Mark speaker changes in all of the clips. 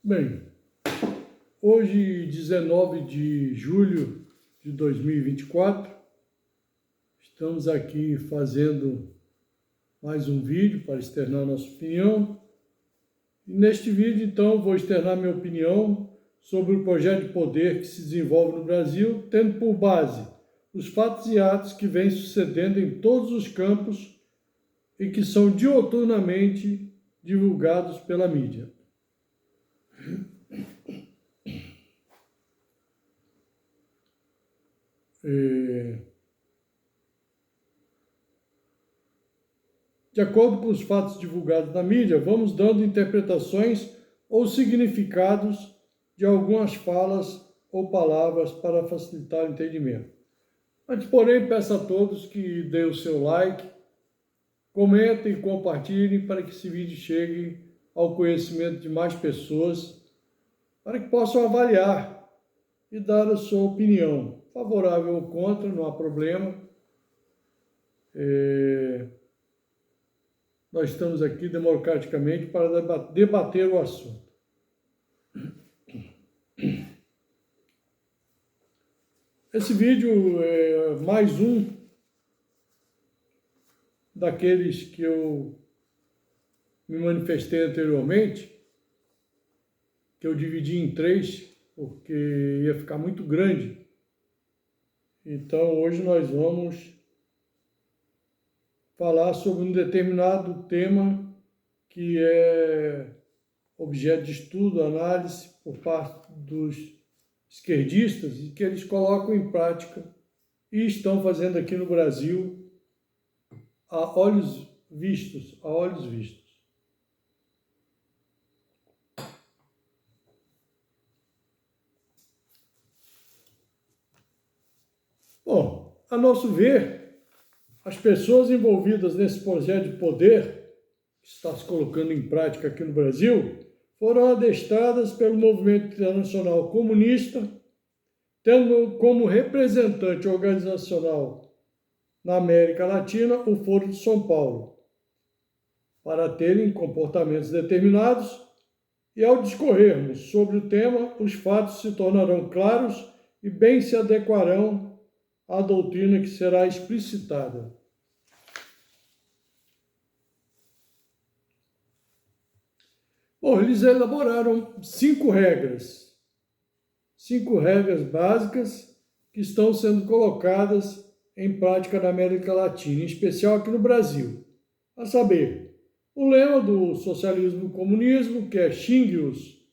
Speaker 1: Bem, hoje, 19 de julho de 2024, estamos aqui fazendo mais um vídeo para externar nossa opinião. E neste vídeo, então, vou externar minha opinião sobre o projeto de poder que se desenvolve no Brasil, tendo por base os fatos e atos que vêm sucedendo em todos os campos e que são diuturnamente divulgados pela mídia. De acordo com os fatos divulgados na mídia, vamos dando interpretações ou significados de algumas falas ou palavras para facilitar o entendimento. Antes, porém, peço a todos que deem o seu like, comentem e compartilhem para que esse vídeo chegue ao conhecimento de mais pessoas, para que possam avaliar e dar a sua opinião, favorável ou contra, não há problema. Nós estamos aqui democraticamente para debater o assunto. Esse vídeo é mais um daqueles que eu me manifestei anteriormente, que eu dividi em 3, porque ia ficar muito grande. Então, hoje nós vamos falar sobre um determinado tema que é objeto de estudo, análise por parte dos esquerdistas e que eles colocam em prática e estão fazendo aqui no Brasil a olhos vistos, Bom, a nosso ver, as pessoas envolvidas nesse projeto de poder que está se colocando em prática aqui no Brasil foram adestradas pelo movimento internacional comunista, tendo como representante organizacional na América Latina o Foro de São Paulo, para terem comportamentos determinados, e ao discorrermos sobre o tema, os fatos se tornarão claros e bem se adequarão à doutrina que será explicitada. Bom, eles elaboraram 5 regras básicas que estão sendo colocadas em prática na América Latina, em especial aqui no Brasil. A saber, o lema do socialismo e comunismo, que é xingue-os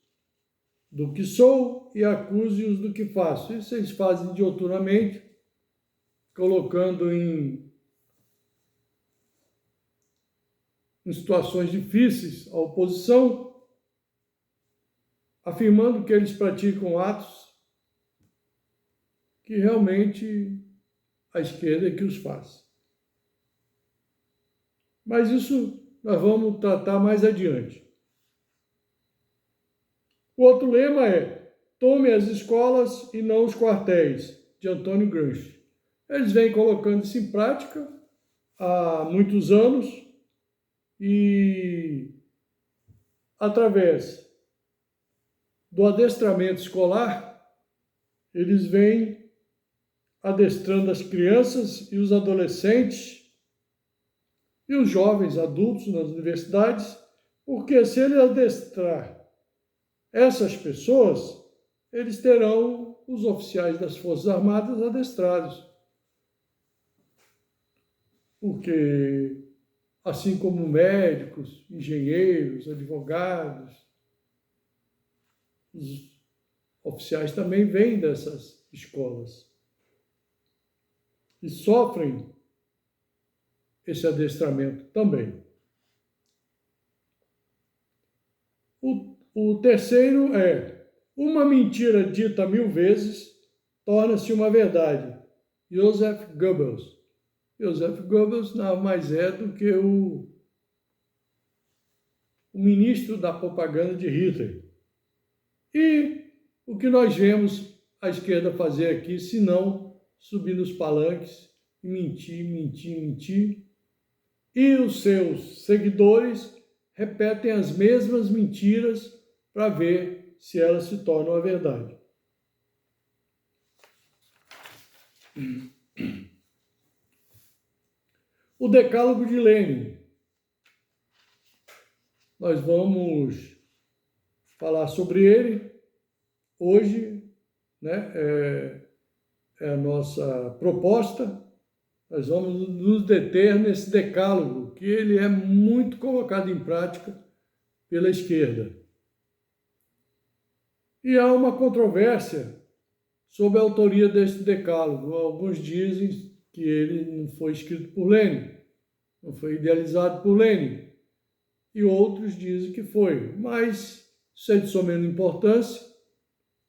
Speaker 1: do que sou e acuse-os do que faço. Isso eles fazem diuturnamente, colocando em situações difíceis a oposição, afirmando que eles praticam atos que realmente a esquerda é que os faz. Mas isso nós vamos tratar mais adiante. O outro lema é: tome as escolas e não os quartéis, de Antônio Gramsci. Eles vêm colocando isso em prática há muitos anos e, através do adestramento escolar, eles vêm adestrando as crianças e os adolescentes e os jovens adultos nas universidades, porque se ele adestrar essas pessoas, eles terão os oficiais das Forças Armadas adestrados. Porque, assim como médicos, engenheiros, advogados, os oficiais também vêm dessas escolas e sofrem esse adestramento também. O terceiro é: uma mentira dita 1000 vezes torna-se uma verdade. Joseph Goebbels. Joseph Goebbels nada mais é do que o ministro da propaganda de Hitler. E o que nós vemos a esquerda fazer aqui, se não subir nos palanques e mentir, e os seus seguidores repetem as mesmas mentiras para ver se elas se tornam a verdade. O Decálogo de Lênin. Nós vamos falar sobre ele hoje, né? É a nossa proposta. Nós vamos nos deter nesse decálogo, que ele é muito colocado em prática pela esquerda. E há uma controvérsia sobre a autoria desse decálogo. Alguns dizem que ele não foi escrito por Lênin, não foi idealizado por Lênin, e outros dizem que foi. Mas isso é de suma importância,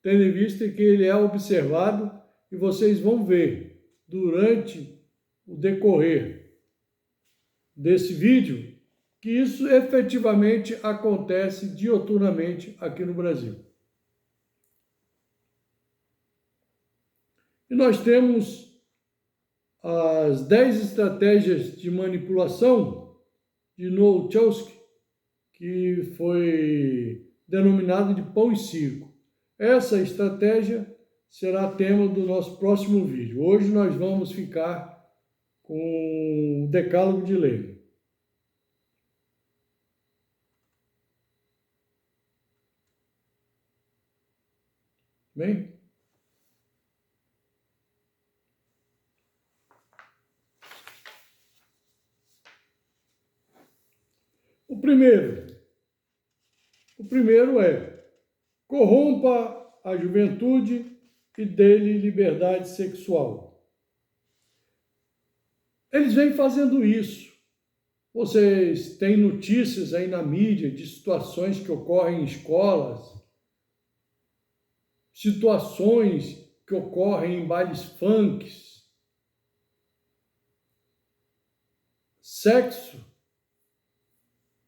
Speaker 1: tendo em vista que ele é observado, e vocês vão ver durante o decorrer desse vídeo que isso efetivamente acontece dioturnamente aqui no Brasil. E nós temos as 10 estratégias de manipulação de Noam Chomsky, que foi denominado de pão e circo. Essa estratégia será tema do nosso próximo vídeo. Hoje nós vamos ficar com o Decálogo de Lênin. Bem? O primeiro é: corrompa a juventude e dê-lhe liberdade sexual. Eles vêm fazendo isso. Vocês têm notícias aí na mídia de situações que ocorrem em escolas, situações que ocorrem em bailes funks, sexo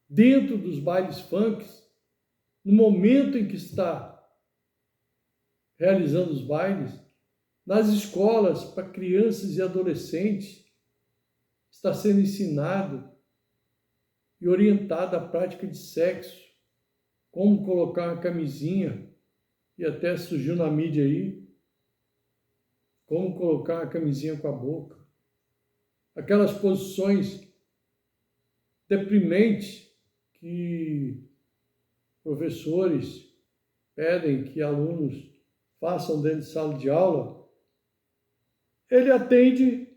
Speaker 1: dentro dos bailes funks, no momento em que está realizando os bailes, nas escolas para crianças e adolescentes, está sendo ensinado e orientado à prática de sexo, como colocar uma camisinha, e até surgiu na mídia aí, como colocar uma camisinha com a boca. Aquelas posições deprimentes que professores pedem que alunos façam dentro de sala de aula, ele atende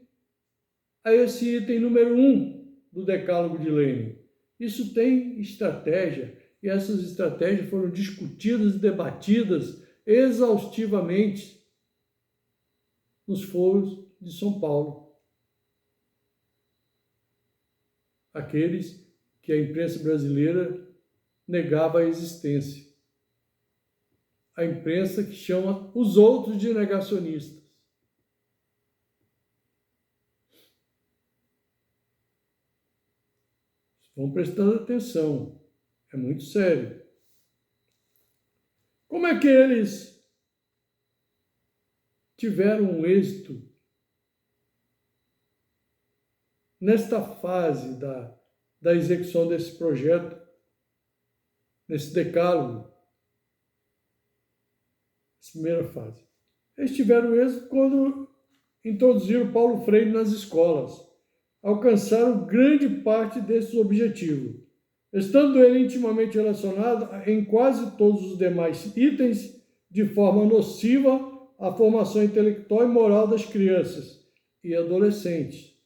Speaker 1: a esse item número 1 do Decálogo de Lênin. Isso tem estratégia, e essas estratégias foram discutidas e debatidas exaustivamente nos foros de São Paulo. Aqueles que a imprensa brasileira negava a existência. A imprensa que chama os outros de negacionistas. Vão prestando atenção. É muito sério. Como é que eles tiveram um êxito nesta fase da execução desse projeto, nesse decálogo? Essa primeira fase. Eles tiveram êxito quando introduziram Paulo Freire nas escolas. Alcançaram grande parte desses objetivos, estando ele intimamente relacionado em quase todos os demais itens de forma nociva à formação intelectual e moral das crianças e adolescentes,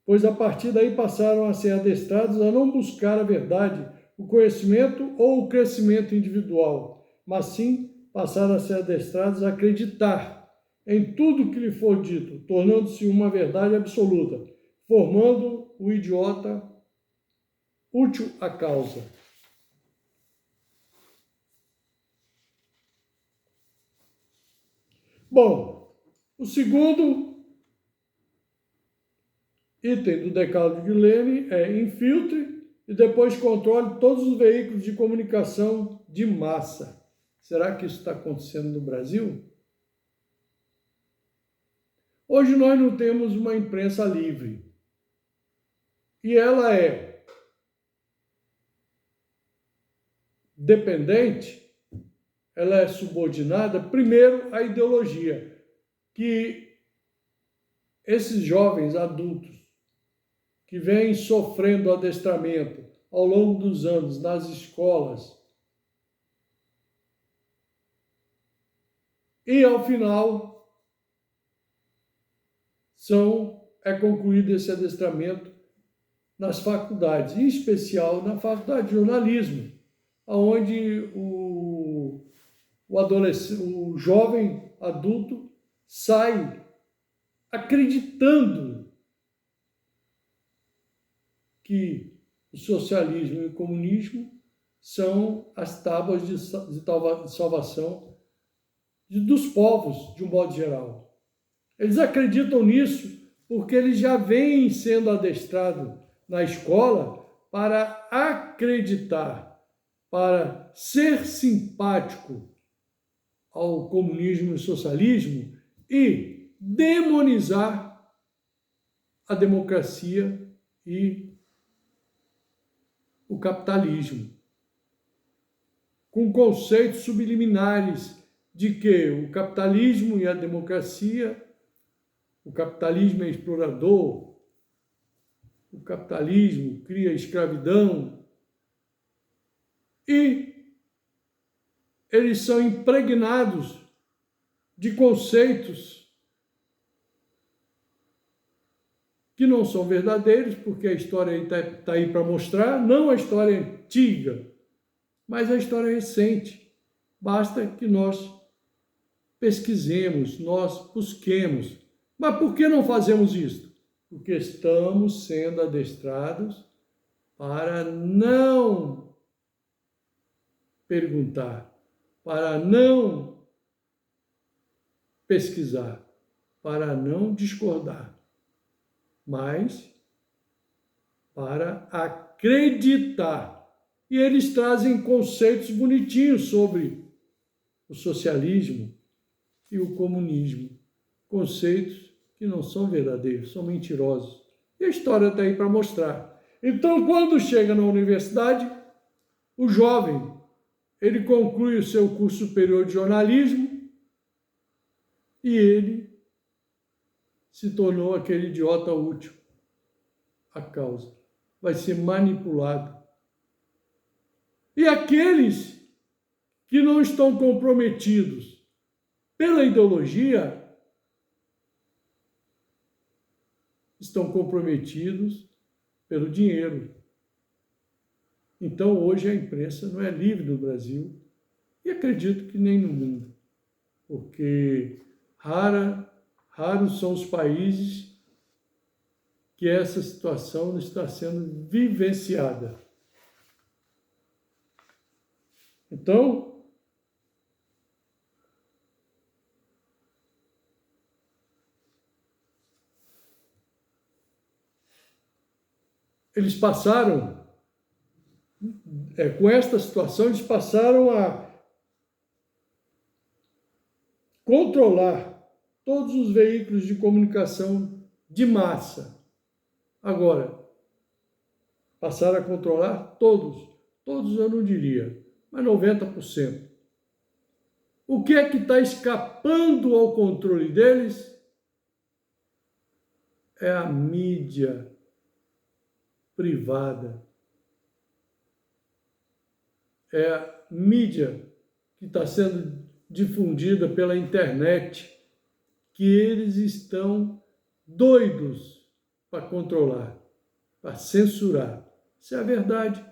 Speaker 1: pois a partir daí passaram a ser adestrados a não buscar a verdade, o conhecimento ou o crescimento individual, mas sim passaram a ser adestrados a acreditar em tudo que lhe for dito, tornando-se uma verdade absoluta, formando o idiota útil à causa. Bom, o segundo item do Decálogo de Lênin é: infiltre e depois controle todos os veículos de comunicação de massa. Será que isso está acontecendo no Brasil? Hoje nós não temos uma imprensa livre. E ela é dependente ela é subordinada, primeiro, à ideologia, que esses jovens adultos que vêm sofrendo adestramento ao longo dos anos nas escolas e, ao final, é concluído esse adestramento nas faculdades, em especial na faculdade de jornalismo, onde o jovem adulto sai acreditando que o socialismo e o comunismo são as tábuas de salvação dos povos, de um modo geral. Eles acreditam nisso porque eles já vêm sendo adestrados na escola para acreditar, para ser simpático ao comunismo e socialismo e demonizar a democracia e o capitalismo, com conceitos subliminares de que o capitalismo e a democracia, o capitalismo é explorador, o capitalismo cria escravidão, e eles são impregnados de conceitos que não são verdadeiros, porque a história está aí para mostrar, não a história antiga, mas a história recente. Basta que nós pesquisemos, nós busquemos. Mas por que não fazemos isso? Porque estamos sendo adestrados para não perguntar, para não pesquisar, para não discordar, mas para acreditar. E eles trazem conceitos bonitinhos sobre o socialismo e o comunismo. Conceitos que não são verdadeiros, são mentirosos. E a história está aí para mostrar. Então, quando chega na universidade, o jovem, ele conclui o seu curso superior de jornalismo e ele se tornou aquele idiota útil à causa. Vai ser manipulado. E aqueles que não estão comprometidos pela ideologia estão comprometidos pelo dinheiro. Então, hoje a imprensa não é livre no Brasil e acredito que nem no mundo, porque raros são os países que essa situação está sendo vivenciada. Então, eles passaram, com esta situação, eles passaram a controlar todos os veículos de comunicação de massa. Agora, passaram a controlar todos eu não diria, mas 90%. O que é que está escapando ao controle deles? É a mídia privada. É a mídia que está sendo difundida pela internet, que eles estão doidos para controlar, para censurar. Isso é a verdade.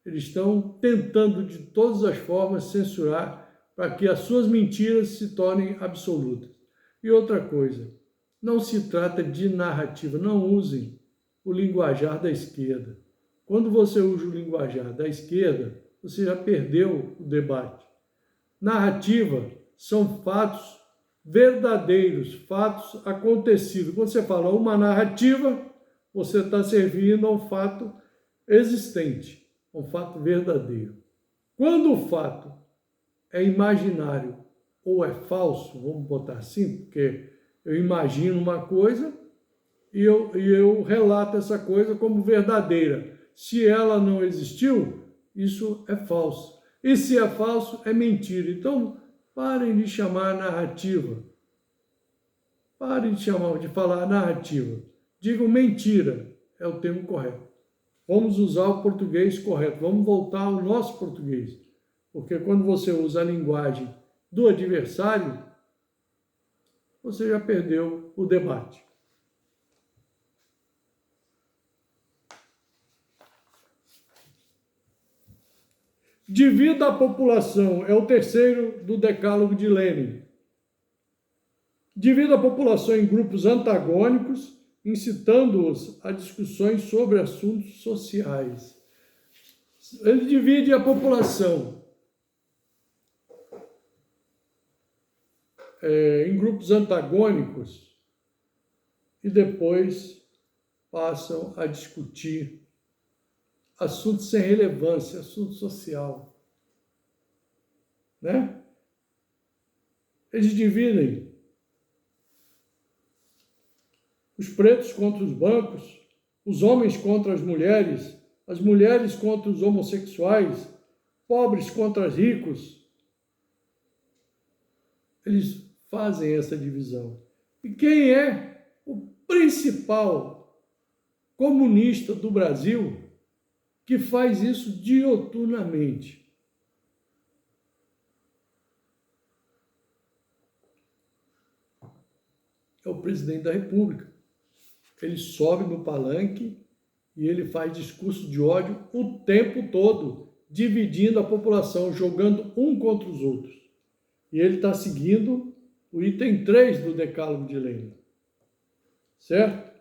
Speaker 1: Eles estão tentando de todas as formas censurar para que as suas mentiras se tornem absolutas. E outra coisa, não se trata de narrativa, não usem o linguajar da esquerda. Quando você usa o linguajar da esquerda, você já perdeu o debate. Narrativa são fatos verdadeiros, fatos acontecidos. Quando você fala uma narrativa, você está servindo a um fato existente, um fato verdadeiro. Quando o fato é imaginário ou é falso, vamos botar assim, porque eu imagino uma coisa e eu relato essa coisa como verdadeira. Se ela não existiu, isso é falso. E se é falso, é mentira. Então, parem de chamar narrativa. Parem de falar narrativa. Digam mentira, é o termo correto. Vamos usar o português correto. Vamos voltar ao nosso português. Porque quando você usa a linguagem do adversário, você já perdeu o debate. Divida a população, é o terceiro do decálogo de Lênin. Divida a população em grupos antagônicos, incitando-os a discussões sobre assuntos sociais. Ele divide a população em grupos antagônicos e depois passam a discutir assuntos sem relevância, assunto social, né? Eles dividem os pretos contra os brancos, os homens contra as mulheres contra os homossexuais, pobres contra os ricos. Eles fazem essa divisão. E quem é o principal comunista do Brasil que faz isso dioturnamente? É o presidente da República. Ele sobe no palanque e ele faz discurso de ódio o tempo todo, dividindo a população, jogando um contra os outros. E ele está seguindo o item 3 do Decálogo de Lênin. Certo?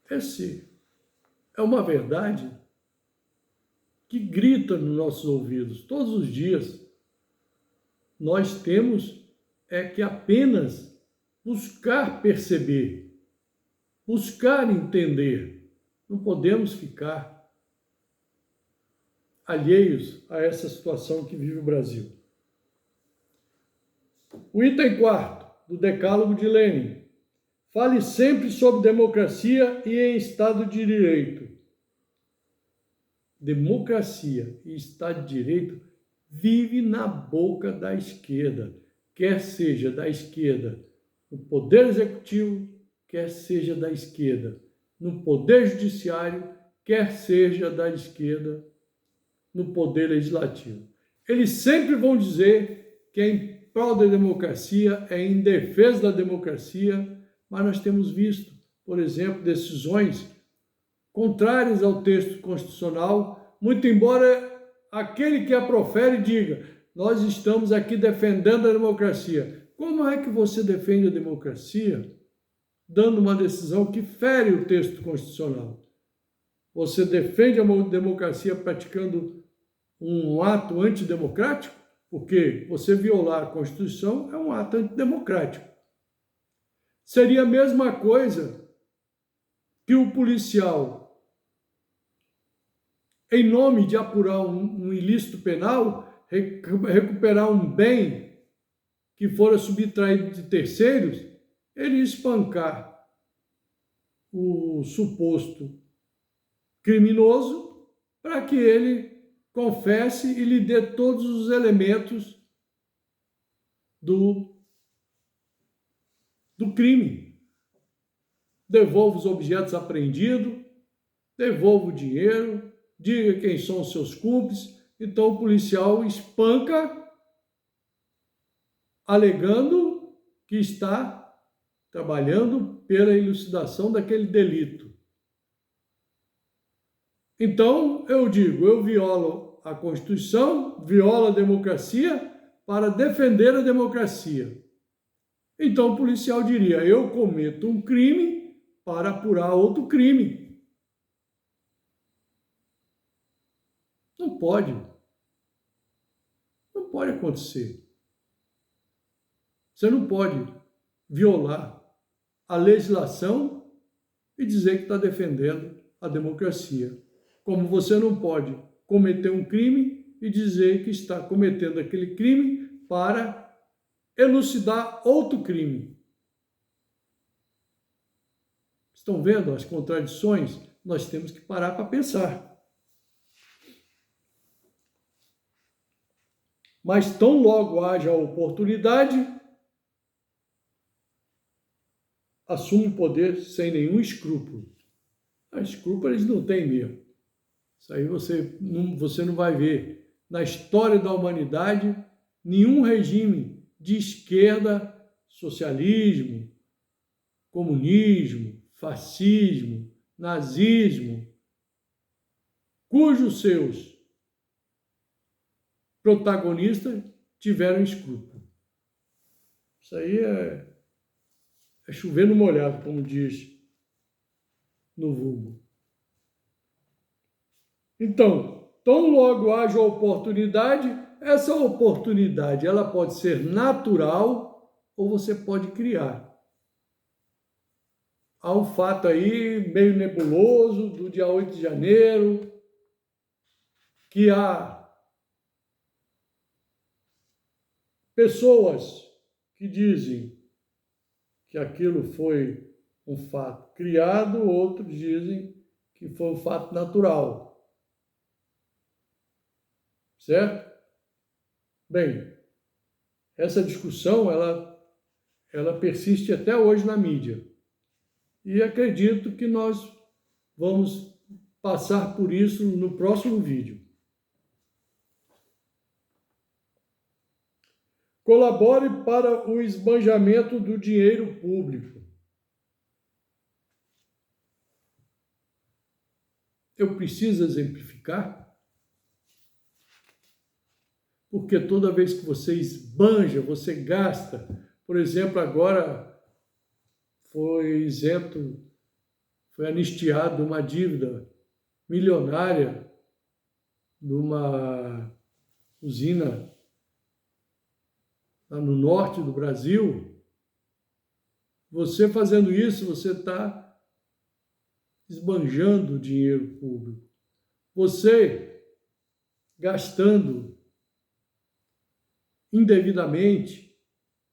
Speaker 1: Esse é uma verdade que grita nos nossos ouvidos todos os dias. Nós temos que apenas buscar perceber, buscar entender. Não podemos ficar alheios a essa situação que vive o Brasil. O item 4 do Decálogo de Lênin. Fale sempre sobre democracia e em Estado de Direito. Democracia e Estado de Direito vive na boca da esquerda, quer seja da esquerda no Poder Executivo, quer seja da esquerda no Poder Judiciário, quer seja da esquerda no Poder Legislativo. Eles sempre vão dizer que é em prol da democracia, é em defesa da democracia, mas nós temos visto, por exemplo, decisões contrárias ao texto constitucional, muito embora aquele que a profere diga: nós estamos aqui defendendo a democracia. Como é que você defende a democracia dando uma decisão que fere o texto constitucional? Você defende a democracia praticando um ato antidemocrático? Porque você violar a Constituição é um ato antidemocrático. Seria a mesma coisa que o policial, em nome de apurar um ilícito penal, recuperar um bem que fora subtraído de terceiros, ele espancar o suposto criminoso para que ele confesse e lhe dê todos os elementos do crime. Devolva os objetos apreendidos, devolva o dinheiro, diga quem são os seus cúmplices. Então o policial espanca, alegando que está trabalhando pela elucidação daquele delito. Então eu digo, eu violo a Constituição, violo a democracia para defender a democracia. Então o policial diria: eu cometo um crime para apurar outro crime. Não pode. Não pode acontecer. Você não pode violar a legislação e dizer que está defendendo a democracia. Como você não pode cometer um crime e dizer que está cometendo aquele crime para elucidar outro crime. Estão vendo as contradições? Nós temos que parar para pensar. Mas tão logo haja a oportunidade, assume o poder sem nenhum escrúpulo. Escrúpulo eles não têm mesmo. Isso aí você não vai ver na história da humanidade nenhum regime de esquerda, socialismo, comunismo, fascismo, nazismo, cujos seus protagonistas tiveram escrúpulo. Isso aí é chover no molhado, como diz no vulgo. Então, tão logo haja oportunidade, essa oportunidade ela pode ser natural ou você pode criar. Há um fato aí meio nebuloso do dia 8 de janeiro, que há pessoas que dizem que aquilo foi um fato criado, outros dizem que foi um fato natural. Certo? Bem, essa discussão ela persiste até hoje na mídia. E acredito que nós vamos passar por isso no próximo vídeo. Colabore para o esbanjamento do dinheiro público. Eu preciso exemplificar? Porque toda vez que você esbanja, você gasta. Por exemplo, agora foi anistiado uma dívida milionária de uma usina lá no norte do Brasil. Você fazendo isso, você está esbanjando o dinheiro público. Você gastando indevidamente,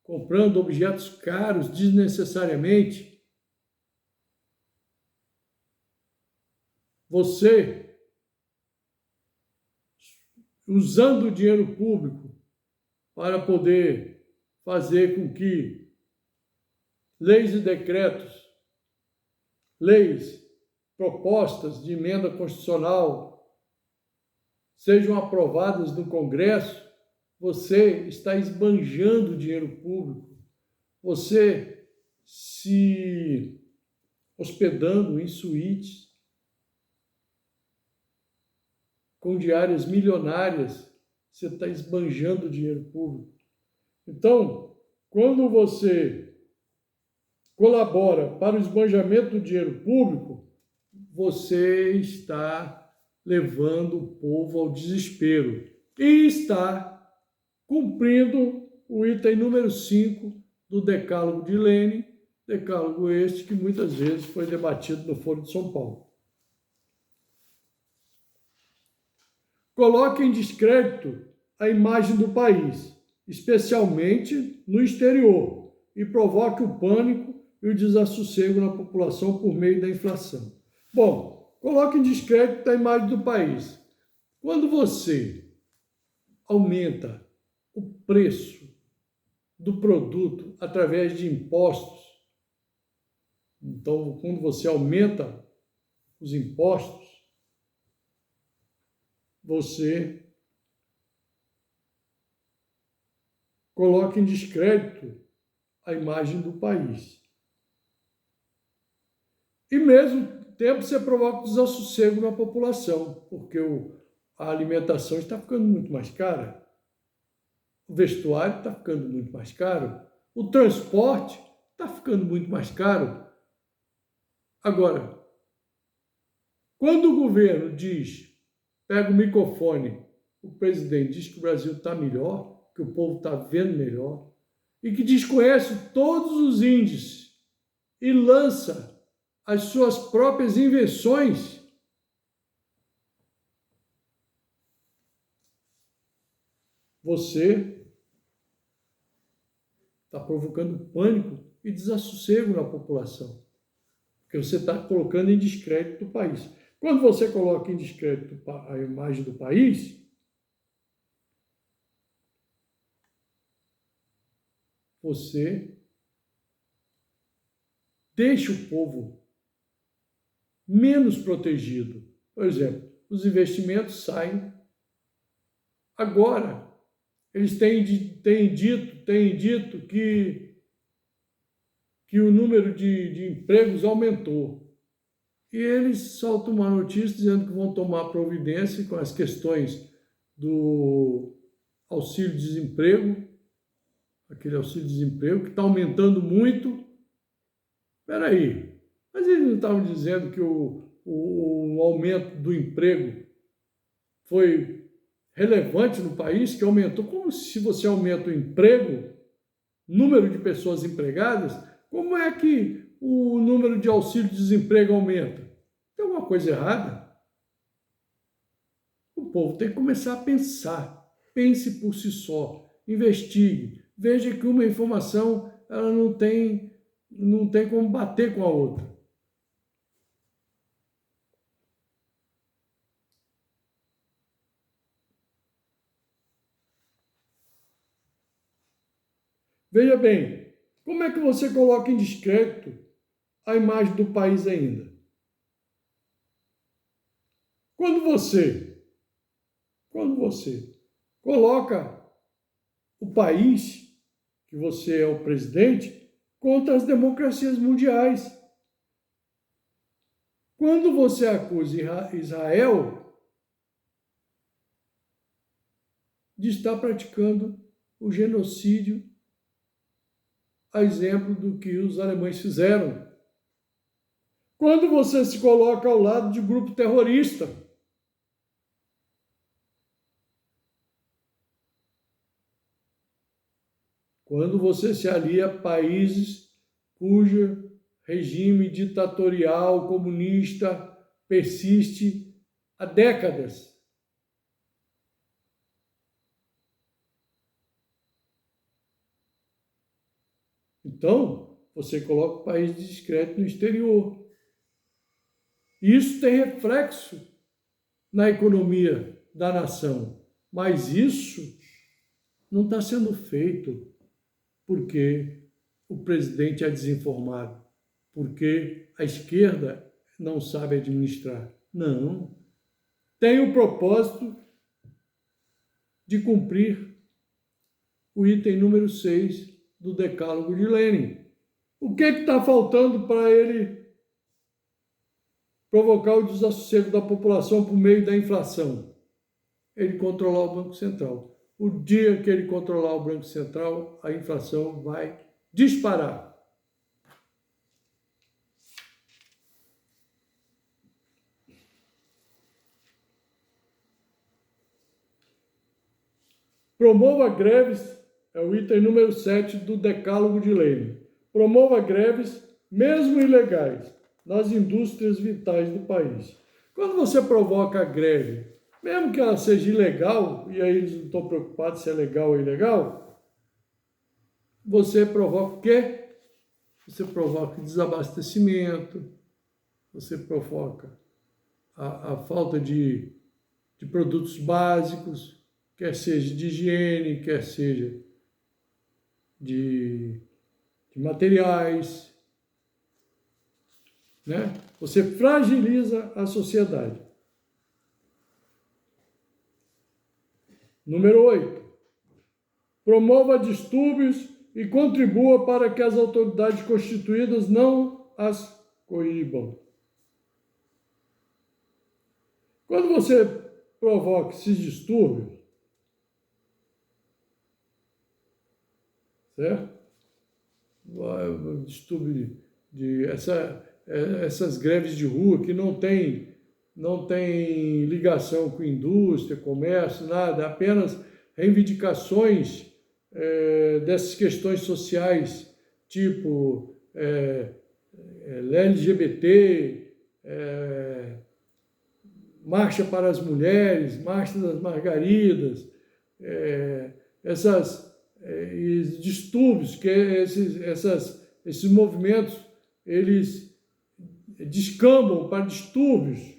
Speaker 1: comprando objetos caros desnecessariamente, você usando o dinheiro público para poder fazer com que leis e decretos, leis, propostas de emenda constitucional sejam aprovadas no Congresso, você está esbanjando dinheiro público, você se hospedando em suítes com diárias milionárias, você está esbanjando dinheiro público. Então, quando você colabora para o esbanjamento do dinheiro público, você está levando o povo ao desespero e está cumprindo o item número 5 do Decálogo de Lênin, decálogo este que muitas vezes foi debatido no Foro de São Paulo. Coloque em descrédito a imagem do país, especialmente no exterior, e provoque o pânico e o desassossego na população por meio da inflação. Bom, coloque em descrédito a imagem do país. Quando você aumenta o preço do produto através de impostos, então, quando você aumenta os impostos, você coloca em descrédito a imagem do país. E mesmo tempo você provoca desassossego na população, porque a alimentação está ficando muito mais cara, o vestuário está ficando muito mais caro, o transporte está ficando muito mais caro. Agora, quando o governo pega o microfone, o presidente diz que o Brasil está melhor, que o povo está vendo melhor, e que desconhece todos os índices e lança as suas próprias invenções, você está provocando pânico e desassossego na população. porque você está colocando em descrédito o país. Quando você coloca em descrédito a imagem do país, você deixa o povo menos protegido. Por exemplo, os investimentos saem agora. Eles têm dito que o número de empregos aumentou. E eles soltam uma notícia dizendo que vão tomar providência com as questões do auxílio-desemprego, aquele auxílio-desemprego que está aumentando muito. Espera aí, mas eles não estavam dizendo que o aumento do emprego foi relevante no país, que aumentou? Como se você aumenta o emprego, número de pessoas empregadas, como é que o número de auxílio-desemprego aumenta? Tem alguma coisa errada? O povo tem que começar a pensar. Pense por si só, investigue, veja que uma informação ela não tem como bater com a outra. Veja bem, como é que você coloca em descrédito a imagem do país ainda? Quando você coloca o país, que você é o presidente, contra as democracias mundiais. Quando você acusa Israel de estar praticando o genocídio, a exemplo do que os alemães fizeram. Quando você se coloca ao lado de grupo terrorista, quando você se alia a países cujo regime ditatorial comunista persiste há décadas. Então, você coloca o país de descrédito no exterior. Isso tem reflexo na economia da nação, mas isso não está sendo feito porque o presidente é desinformado, porque a esquerda não sabe administrar. Não. Tem o propósito de cumprir o item número 6 do Decálogo de Lenin. O que está faltando para ele provocar o desassossego da população por meio da inflação? Ele controlar o Banco Central. O dia que ele controlar o Banco Central, a inflação vai disparar. Promova greves, é o item número 7 do Decálogo de Lenin. Promova greves, mesmo ilegais, nas indústrias vitais do país. Quando você provoca a greve, mesmo que ela seja ilegal, e aí eles não estão preocupados se é legal ou ilegal, você provoca o quê? Você provoca desabastecimento, você provoca a falta de produtos básicos, quer seja de higiene, quer seja de materiais, né? Você fragiliza a sociedade. Número 8. Promova distúrbios e contribua para que as autoridades constituídas não as coíbam. Quando você provoca esses distúrbios, certo? Distúrbio essas greves de rua que não tem ligação com indústria, comércio, nada, apenas reivindicações dessas questões sociais, tipo LGBT, Marcha para as Mulheres, Marcha das Margaridas, distúrbios que esses movimentos eles descambam para distúrbios,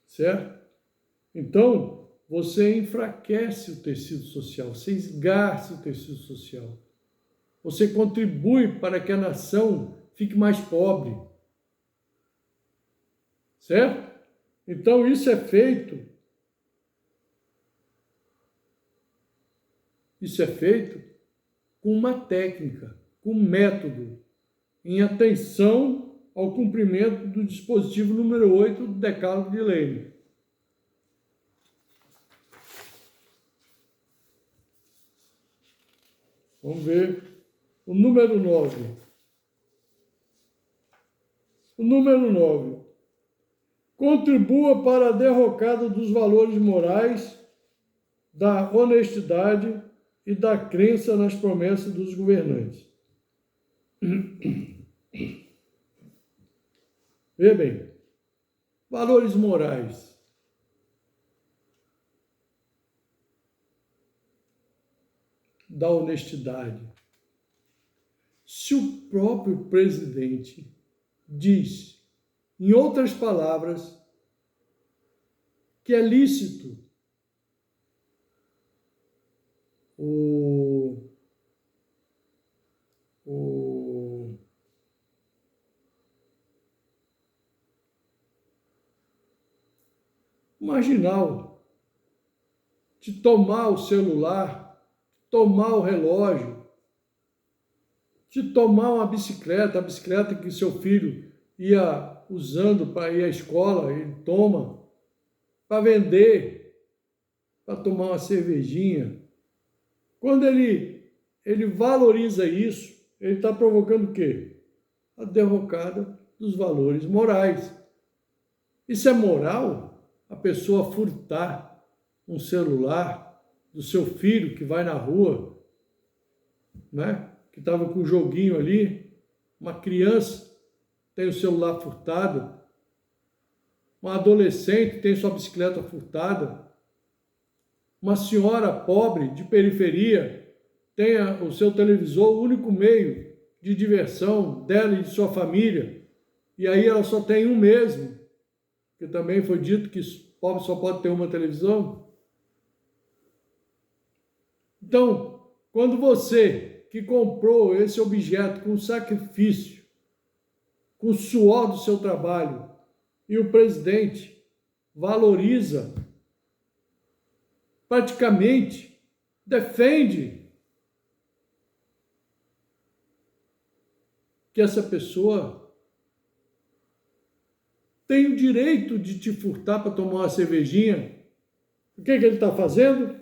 Speaker 1: certo? Então, você enfraquece o tecido social, você esgarça o tecido social. Você contribui para que a nação fique mais pobre, certo? Então, isso é feito com uma técnica, com um método, em atenção ao cumprimento do dispositivo número 8 do Decálogo de Lênin. Vamos ver o número 9. O número 9. Contribua para a derrocada dos valores morais, da honestidade e da crença nas promessas dos governantes. Veja bem, valores morais. Da honestidade. Se o próprio presidente diz, em outras palavras, que é lícito o marginal de tomar o celular, tomar o relógio, de tomar uma bicicleta, a bicicleta que seu filho ia usando para ir à escola, ele toma, para vender, para tomar uma cervejinha. Quando ele valoriza isso, ele está provocando o quê? A derrocada dos valores morais. Isso é moral? A pessoa furtar um celular do seu filho que vai na rua, né? Que estava com o joguinho ali, uma criança tem o celular furtado, uma adolescente tem sua bicicleta furtada, uma senhora pobre de periferia tem o seu televisor, o único meio de diversão dela e de sua família, e aí ela só tem um mesmo, porque também foi dito que pobre só pode ter uma televisão. Então, quando você que comprou esse objeto com sacrifício, com o suor do seu trabalho, e o presidente valoriza, praticamente defende que essa pessoa tem o direito de te furtar para tomar uma cervejinha, o que ele está fazendo?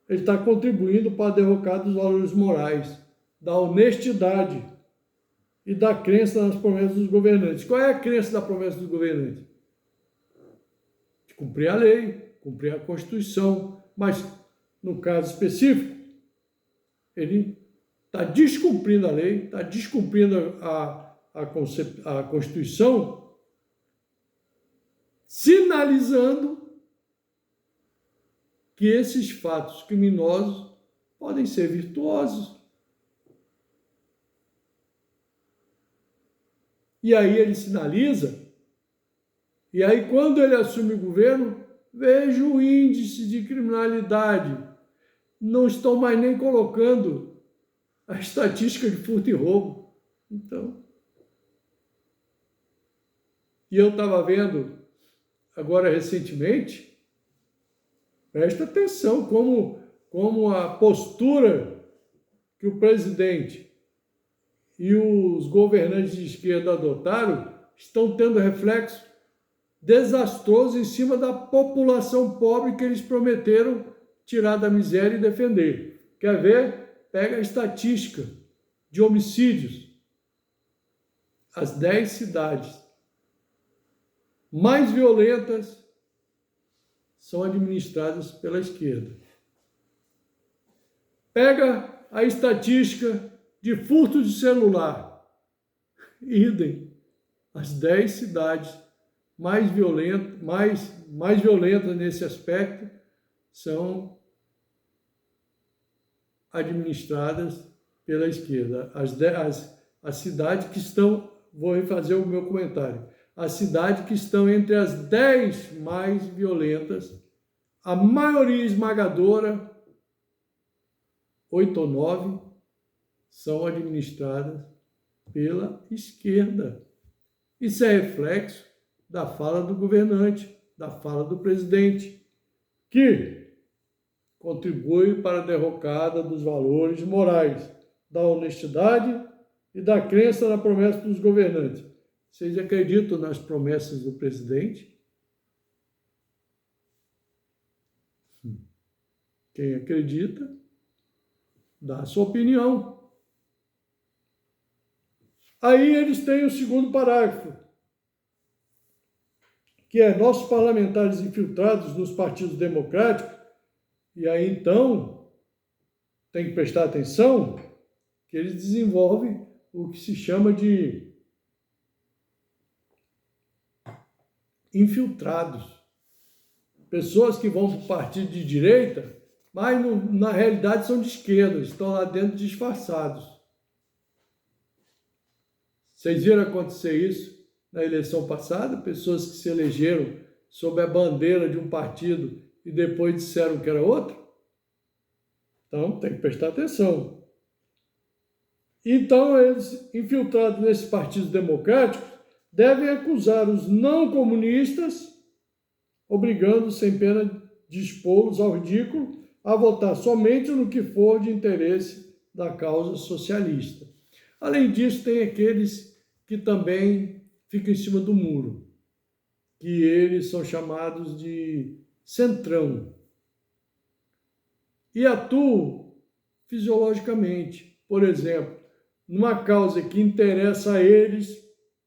Speaker 1: Ele está contribuindo para a derrocada dos valores morais, da honestidade e da crença nas promessas dos governantes. Qual é a crença da promessa dos governantes? De cumprir a lei, cumprir a Constituição, mas, no caso específico, ele está descumprindo a lei, está descumprindo a Constituição, sinalizando que esses fatos criminosos podem ser virtuosos. E aí ele sinaliza, e aí quando ele assume o governo, veja o índice de criminalidade. Não estão mais nem colocando a estatística de furto e roubo. Então, e eu estava vendo agora recentemente, presta atenção como a postura que o presidente e os governantes de esquerda adotaram estão tendo reflexo desastroso em cima da população pobre que eles prometeram tirar da miséria e defender. Quer ver? Pega a estatística de homicídios. As 10 cidades mais violentas são administradas pela esquerda. Pega a estatística de furto de celular. Idem. As 10 cidades mais violentas nesse aspecto são administradas pela esquerda. as cidades que estão, vou refazer o meu comentário, as cidades que estão entre as 10 mais violentas, a maioria esmagadora, 8 ou 9, são administradas pela esquerda. Isso é reflexo da fala do governante, da fala do presidente, que contribui para a derrocada dos valores morais, da honestidade e da crença na promessa dos governantes. Vocês acreditam nas promessas do presidente? Quem acredita, dá a sua opinião. Aí eles têm o segundo parágrafo, que é nossos parlamentares infiltrados nos partidos democráticos, e aí então tem que prestar atenção que eles desenvolvem o que se chama de infiltrados. Pessoas que vão para o partido de direita, mas na realidade são de esquerda, estão lá dentro disfarçados. Vocês viram acontecer isso na eleição passada? Pessoas que se elegeram sob a bandeira de um partido e depois disseram que era outro? Então, tem que prestar atenção. Então, eles, infiltrados nesses partidos democráticos, devem acusar os não comunistas, obrigando, sem pena de expô-los ao ridículo, a votar somente no que for de interesse da causa socialista. Além disso, tem aqueles que também ficam em cima do muro, que eles são chamados de centrão, e atuam fisiologicamente. Por exemplo, numa causa que interessa a eles,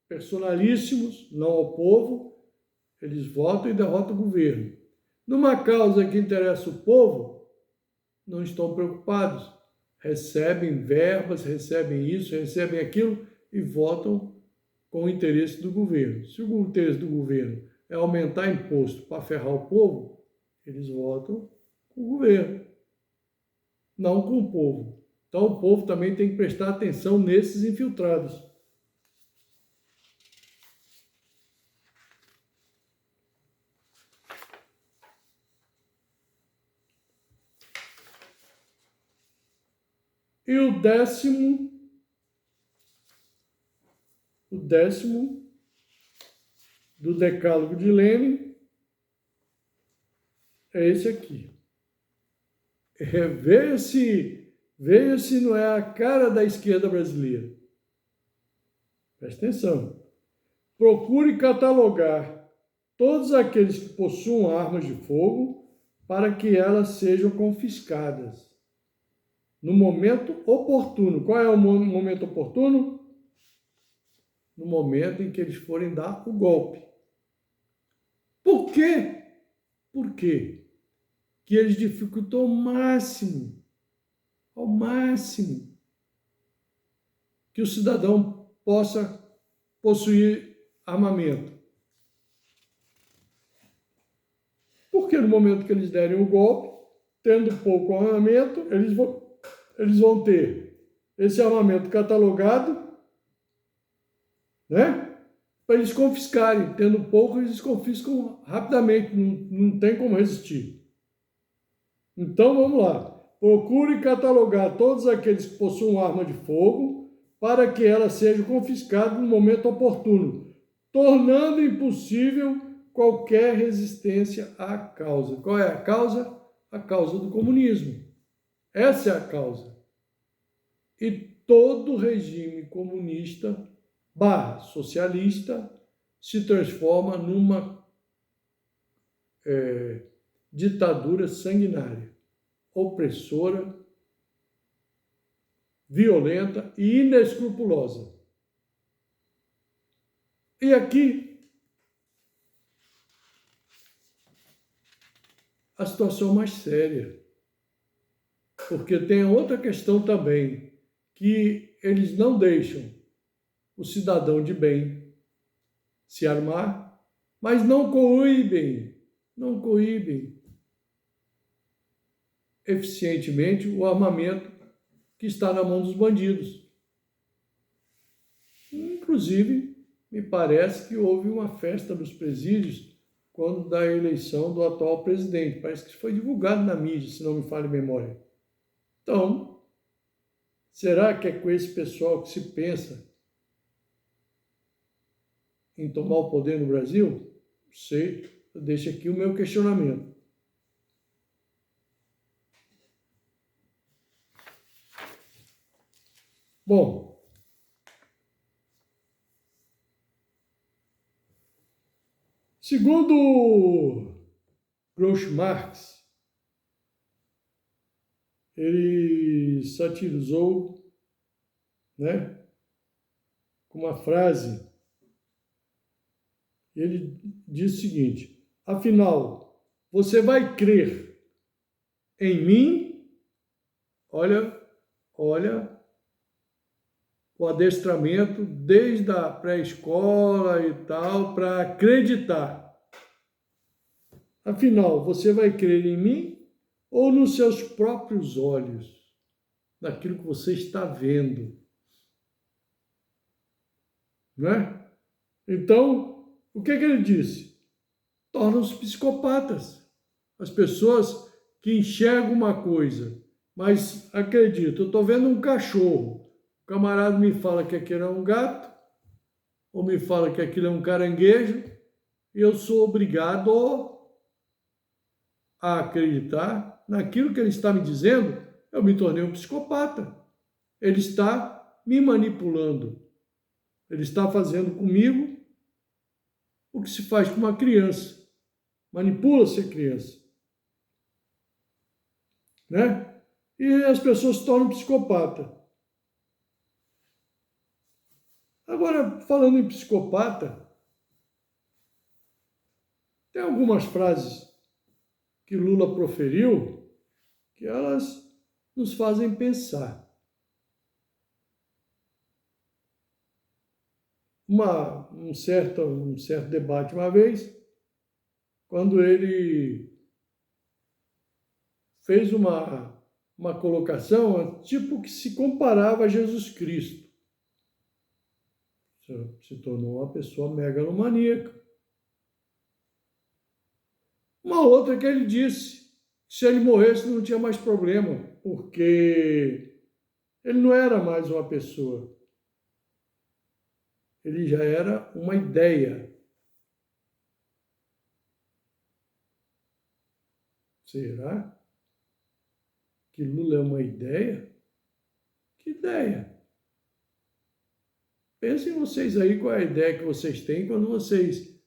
Speaker 1: personalíssimos, não ao povo, eles votam e derrotam o governo. Numa causa que interessa o povo, não estão preocupados. Recebem verbas, recebem isso, recebem aquilo e votam com o interesse do governo. Se o interesse do governo é aumentar imposto para ferrar o povo, eles votam com o governo, não com o povo. Então o povo também tem que prestar atenção nesses infiltrados. E o décimo do decálogo de Lênin é esse aqui. Veja se não é a cara da esquerda brasileira. Presta atenção. Procure catalogar todos aqueles que possuam armas de fogo para que elas sejam confiscadas no momento oportuno. Qual é o momento oportuno? No momento em que eles forem dar o golpe. Por quê? Por quê? Que eles dificultam ao máximo, que o cidadão possa possuir armamento. Porque no momento que eles derem o golpe, tendo pouco armamento, eles vão ter esse armamento catalogado, né? Para eles confiscarem. Tendo pouco, eles confiscam rapidamente, não tem como resistir. Então, vamos lá. Procure catalogar todos aqueles que possuem arma de fogo para que elas sejam confiscadas no momento oportuno, tornando impossível qualquer resistência à causa. Qual é a causa? A causa do comunismo. Essa é a causa. E todo regime comunista / socialista se transforma numa ditadura sanguinária, opressora, violenta e inescrupulosa. E aqui a situação mais séria, porque tem outra questão também, que eles não deixam o cidadão de bem se armar, mas não coíbem eficientemente o armamento que está na mão dos bandidos. Inclusive, me parece que houve uma festa nos presídios quando da eleição do atual presidente. Parece que foi divulgado na mídia, se não me falha a memória. Então, será que é com esse pessoal que se pensa em tomar o poder no Brasil? Não sei, eu deixo aqui o meu questionamento. Bom, segundo Groucho Marx, ele satirizou, né, com uma frase. Ele diz o seguinte: afinal, você vai crer em mim? Olha o adestramento desde a pré-escola e tal, para acreditar. Afinal, você vai crer em mim ou nos seus próprios olhos, naquilo que você está vendo? Não é? Então, o que ele disse? Tornam-se psicopatas. As pessoas que enxergam uma coisa, mas acreditam, eu estou vendo um cachorro, o camarada me fala que aquilo é um gato, ou me fala que aquilo é um caranguejo, e eu sou obrigado a acreditar naquilo que ele está me dizendo. Eu me tornei um psicopata. Ele está me manipulando. Ele está fazendo comigo o que se faz com uma criança. Manipula-se a criança. Né? E as pessoas se tornam psicopata. Agora, falando em psicopata, tem algumas frases que Lula proferiu que elas nos fazem pensar. Um certo debate uma vez, quando ele fez uma colocação tipo que se comparava a Jesus Cristo. Se tornou uma pessoa megalomaníaca. Uma outra que ele disse que se ele morresse não tinha mais problema, porque ele não era mais uma pessoa. Ele já era uma ideia. Será que Lula é uma ideia? Que ideia? Pensem vocês aí qual é a ideia que vocês têm quando vocês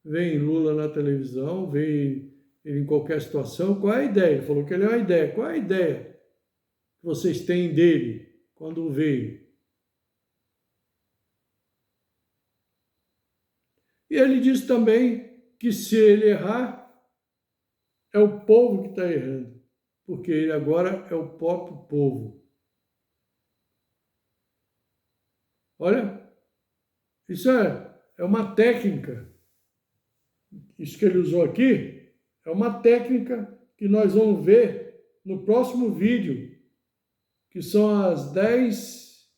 Speaker 1: veem Lula na televisão, veem ele em qualquer situação. Qual é a ideia? Ele falou que ele é uma ideia. Qual é a ideia que vocês têm dele quando o veem? E ele diz também que se ele errar, é o povo que está errando, porque ele agora é o próprio povo. Olha, isso é uma técnica. Isso que ele usou aqui é uma técnica que nós vamos ver no próximo vídeo, que são as 10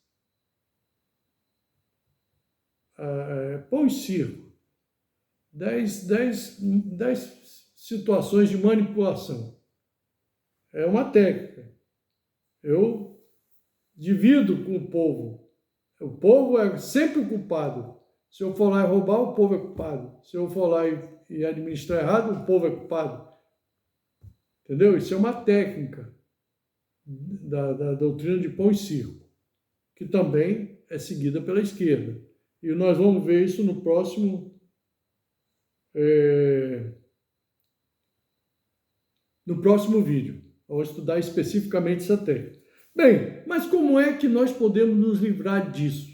Speaker 1: pão e circo. 10 situações de manipulação. É uma técnica. Eu divido com o povo. O povo é sempre o culpado. Se eu for lá e roubar, o povo é culpado. Se eu for lá e administrar errado, o povo é culpado. Entendeu? Isso é uma técnica da doutrina de pão e circo, que também é seguida pela esquerda. E nós vamos ver isso no próximo vídeo. Vamos estudar especificamente essa técnica. Bem, mas como é que nós podemos nos livrar disso?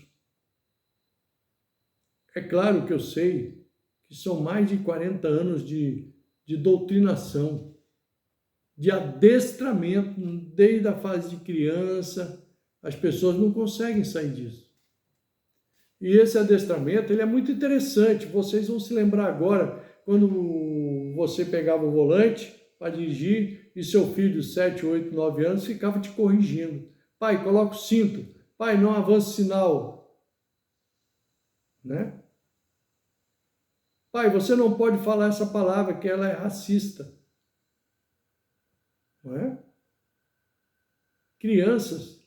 Speaker 1: É claro que eu sei que são mais de 40 anos de doutrinação, de adestramento, desde a fase de criança. As pessoas não conseguem sair disso. E esse adestramento, ele é muito interessante. Vocês vão se lembrar agora, quando você pegava o volante para dirigir e seu filho de 7, 8, 9 anos ficava te corrigindo. Pai, coloca o cinto. Pai, não avance sinal. né? Pai, você não pode falar essa palavra, que ela é racista. Não é? Crianças,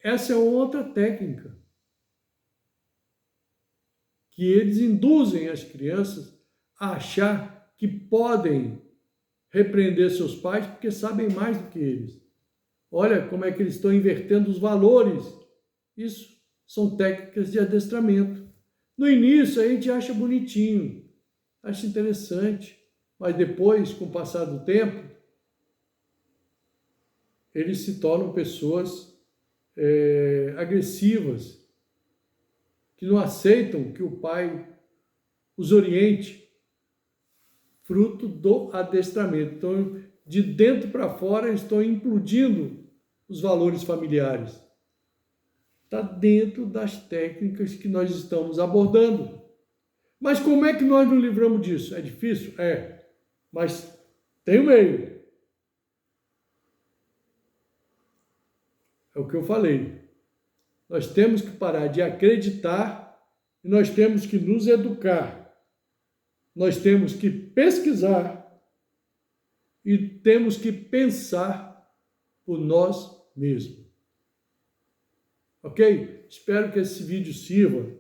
Speaker 1: essa é outra técnica, que eles induzem as crianças a achar que podem repreender seus pais porque sabem mais do que eles. Olha como é que eles estão invertendo os valores. Isso são técnicas de adestramento. No início a gente acha bonitinho, acha interessante, mas depois, com o passar do tempo, eles se tornam pessoas agressivas, que não aceitam que o pai os oriente, fruto do adestramento. Então, de dentro para fora, estão implodindo os valores familiares. Está dentro das técnicas que nós estamos abordando. Mas como é que nós nos livramos disso? É difícil? É. Mas tem um meio. É o que eu falei. Nós temos que parar de acreditar e nós temos que nos educar. Nós temos que pesquisar e temos que pensar por nós mesmos. Ok? Espero que esse vídeo sirva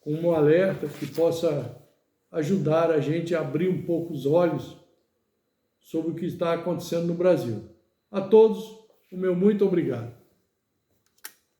Speaker 1: como um alerta que possa ajudar a gente a abrir um pouco os olhos sobre o que está acontecendo no Brasil. A todos, o meu muito obrigado.